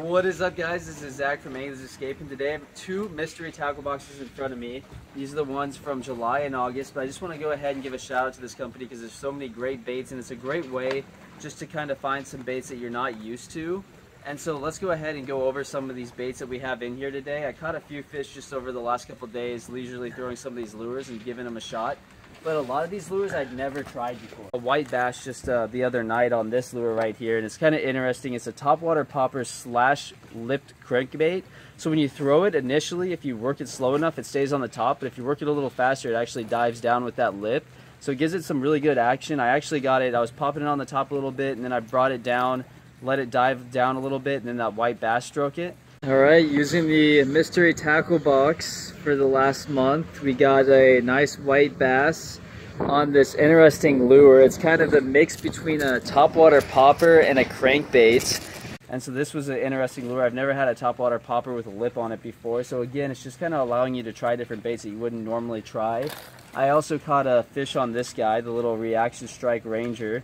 What is up, guys? This is Zach from Anglers Escape, and today I have two mystery tackle boxes in front of me. These are the ones from July and August, but I just want to go ahead and give a shout out to this company because there's so many great baits, and it's a great way just to kind of find some baits that you're not used to. And so let's go ahead and go over some of these baits that we have in here today. I caught a few fish just over the last couple of days, leisurely throwing some of these lures and giving them a shot. But a lot of these lures I'd never tried before. A white bass just the other night on this lure right here, and it's kind of interesting. It's a topwater popper slash lipped crankbait. So when you throw it initially, if you work it slow enough, it stays on the top. But if you work it a little faster, it actually dives down with that lip. So it gives it some really good action. I actually got it, I was popping it on the top a little bit, and then I brought it down, let it dive down a little bit, and then that white bass stroke it. Alright, using the mystery tackle box for the last month, we got a nice white bass on this interesting lure. It's kind of a mix between a topwater popper and a crankbait. And so this was an interesting lure. I've never had a topwater popper with a lip on it before. So again, it's just kind of allowing you to try different baits that you wouldn't normally try. I also caught a fish on this guy, the little Reaction Strike Ranger.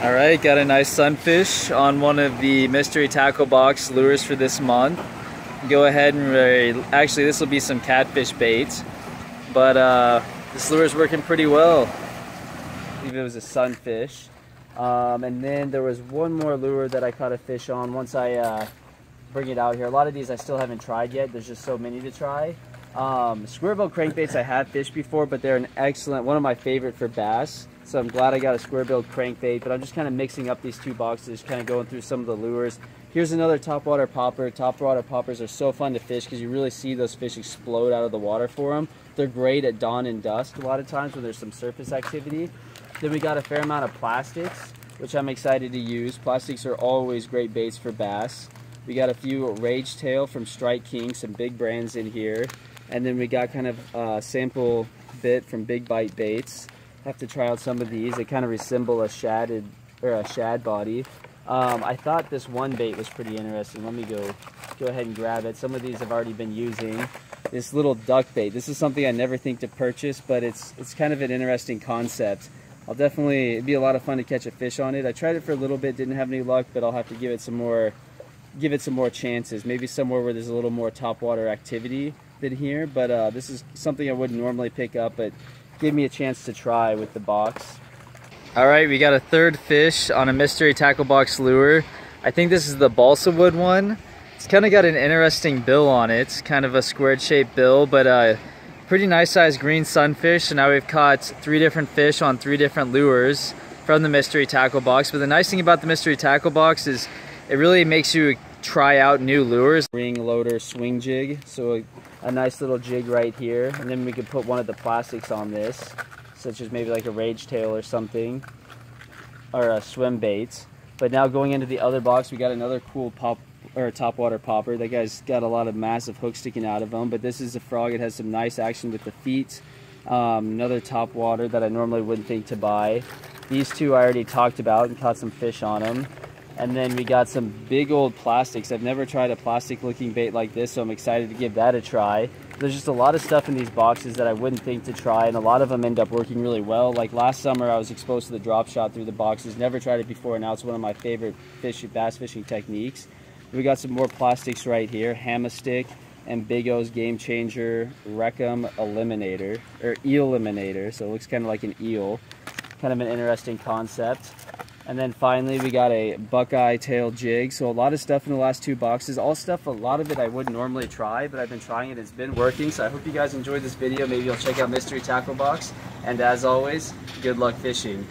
Alright, got a nice sunfish on one of the mystery tackle box lures for this month. Go ahead and actually this will be some catfish bait, but this lure is working pretty well. I believe it was a sunfish. And then there was one more lure that I caught a fish on once I bring it out here. A lot of these I still haven't tried yet. There's just so many to try. Square-bill crankbaits I have fished before, but they're an excellent, one of my favorite for bass. So I'm glad I got a square-bill crankbait, but I'm just kind of mixing up these two boxes, kind of going through some of the lures. Here's another topwater popper. Topwater poppers are so fun to fish because you really see those fish explode out of the water for them. They're great at dawn and dusk a lot of times when there's some surface activity. Then we got a fair amount of plastics, which I'm excited to use. Plastics are always great baits for bass. We got a few Rage Tail from Strike King, some big brands in here. And then we got kind of a sample bit from Big Bite Baits. Have to try out some of these. They kind of resemble a shad body. I thought this one bait was pretty interesting. Let me go ahead and grab it. Some of these I've already been using. This little duck bait. This is something I never think to purchase, but it's kind of an interesting concept. It'd be a lot of fun to catch a fish on it. I tried it for a little bit, didn't have any luck, but I'll have to give it some more chances. Maybe somewhere where there's a little more topwater activity than here. But this is something I wouldn't normally pick up, but gave me a chance to try with the box. Alright, we got a third fish on a mystery tackle box lure. I think this is the balsa wood one. It's kind of got an interesting bill on it, kind of a squared shaped bill, but pretty nice sized green sunfish. So now we've caught 3 different fish on 3 different lures from the mystery tackle box. But the nice thing about the mystery tackle box is it really makes you try out new lures. Ring loader swing jig, so a nice little jig right here, and then we could put one of the plastics on this, such as maybe like a Rage Tail or something, or a swim bait. But now going into the other box, we got another cool topwater popper. That guy's got a lot of massive hooks sticking out of him, but this is a frog. It has some nice action with the feet. Another topwater that I normally wouldn't think to buy. These two I already talked about and caught some fish on them. And then we got some big old plastics. I've never tried a plastic looking bait like this, so I'm excited to give that a try. There's just a lot of stuff in these boxes that I wouldn't think to try, and a lot of them end up working really well. Like last summer I was exposed to the drop shot through the boxes, never tried it before, and now it's one of my favorite bass fishing techniques. We got some more plastics right here, Hammerstick and Big O's Game Changer Wreck-'em Eliminator, or Eel Eliminator, so it looks kind of like an eel. Kind of an interesting concept. And then finally we got a Buckeye tail jig. So a lot of stuff in the last 2 boxes. All stuff, a lot of it I wouldn't normally try, but I've been trying it. It's been working. So I hope you guys enjoyed this video. Maybe you'll check out Mystery Tackle Box. And as always, good luck fishing.